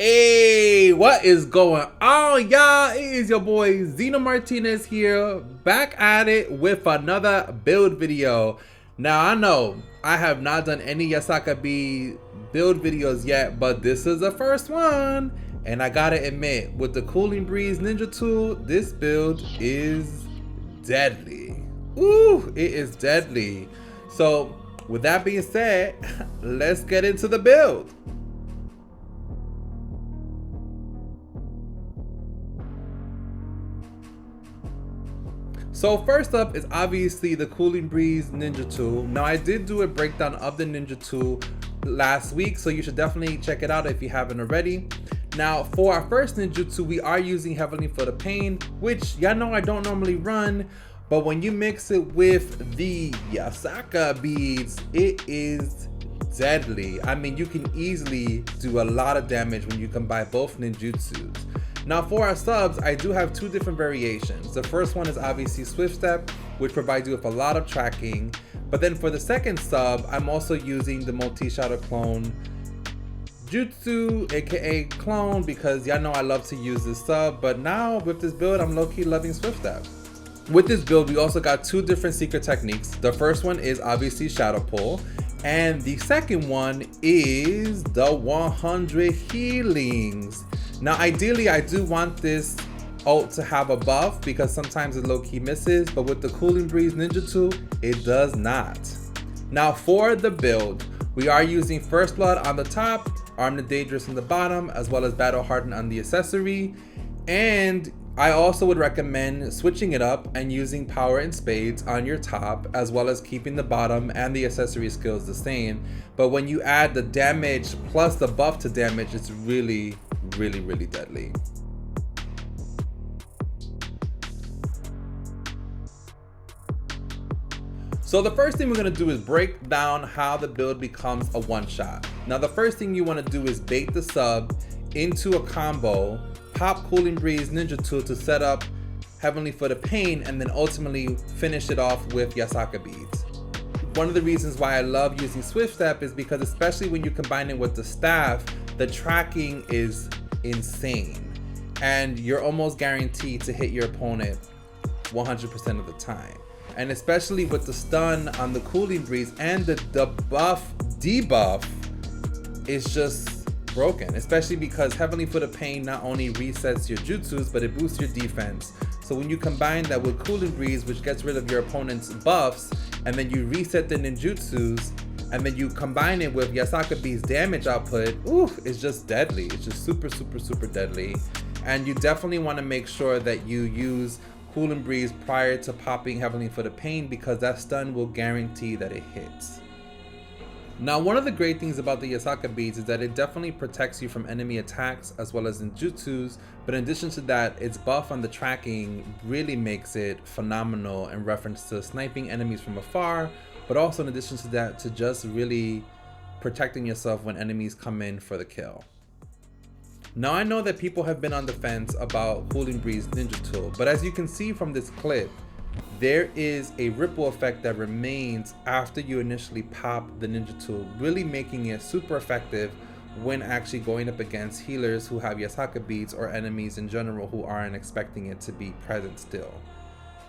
Hey, what is going on, y'all? It is your boy Xeno Martinez here, back at it with another build video. Now, I know I have not done any Yasaka-B build videos yet, but this is the first one. And I gotta admit, with the Cooling Breeze Ninja tool, this build is deadly. Ooh, it is deadly. So, with that being said, let's get into the build. So first up is obviously the Cooling Breeze Ninja tool. Now I did do a breakdown of the Ninja tool last week, so you should definitely check it out if you haven't already. Now for our first Ninja tool, we are using Heavenly Foot of Pain, which y'all know I don't normally run, but when you mix it with the Yasaka beads, it is deadly. I mean, you can easily do a lot of damage when you combine both ninjutsus. Now for our subs, I do have two different variations. The first one is obviously Swift Step, which provides you with a lot of tracking. But then for the second sub, I'm also using the multi-shadow clone Jutsu, aka clone, because y'all know I love to use this sub. But now with this build, I'm low-key loving Swift Step. With this build, we also got two different secret techniques. The first one is obviously Shadow Pull, and the second one is the 100 healings. Now ideally I do want this ult to have a buff because sometimes it low-key misses, but with the Cooling Breeze Ninja tool, it does not. Now for the build, we are using First Blood on the top, Armed and Dangerous on the bottom, as well as Battle Hardened on the accessory. And I also would recommend switching it up and using Power and Spades on your top, as well as keeping the bottom and the accessory skills the same. But when you add the damage plus the buff to damage, it's really deadly. So the first thing we're going to do is break down how the build becomes a one-shot. Now the first thing you want to do is bait the sub into a combo, pop Cooling Breeze Ninja tool to set up Heavenly Foot of Pain, and then ultimately finish it off with Yasaka beads. One of the reasons why I love using Swift Step is because especially when you combine it with the staff, the tracking is insane and you're almost guaranteed to hit your opponent 100% of the time. And especially with the stun on the Cooling Breeze and the buff debuff is just broken, especially because Heavenly Foot of Pain not only resets your jutsus, but it boosts your defense. So when you combine that with Cooling Breeze, which gets rid of your opponent's buffs, and then you reset the ninjutsus, and then you combine it with Yasaka-B's damage output, ooh, it's just deadly. It's just super deadly. And you definitely want to make sure that you use Cooling Breeze prior to popping Heavenly Foot of Pain, because that stun will guarantee that it hits. Now, one of the great things about the Yasaka beads is that it definitely protects you from enemy attacks as well as ninjutsus, but in addition to that, its buff on the tracking really makes it phenomenal in reference to sniping enemies from afar, but also in addition to that, to just really protecting yourself when enemies come in for the kill. Now I know that people have been on the fence about Cooling Breeze Ninja tool, but as you can see from this clip, there is a ripple effect that remains after you initially pop the Ninja tool, really making it super effective when actually going up against healers who have Yasaka beads or enemies in general who aren't expecting it to be present still.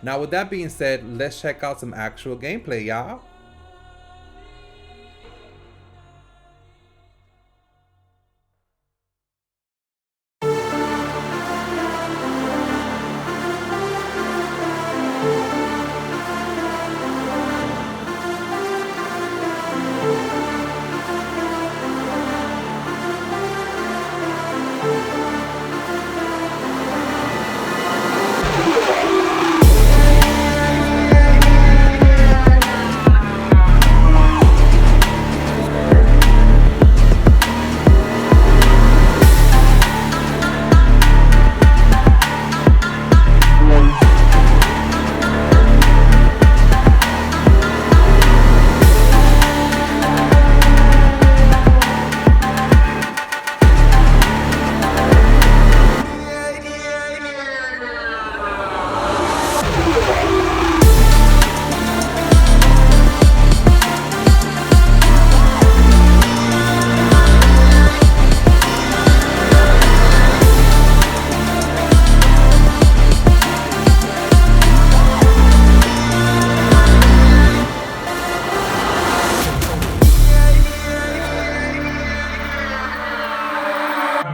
Now with that being said, let's check out some actual gameplay, y'all.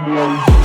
Bye.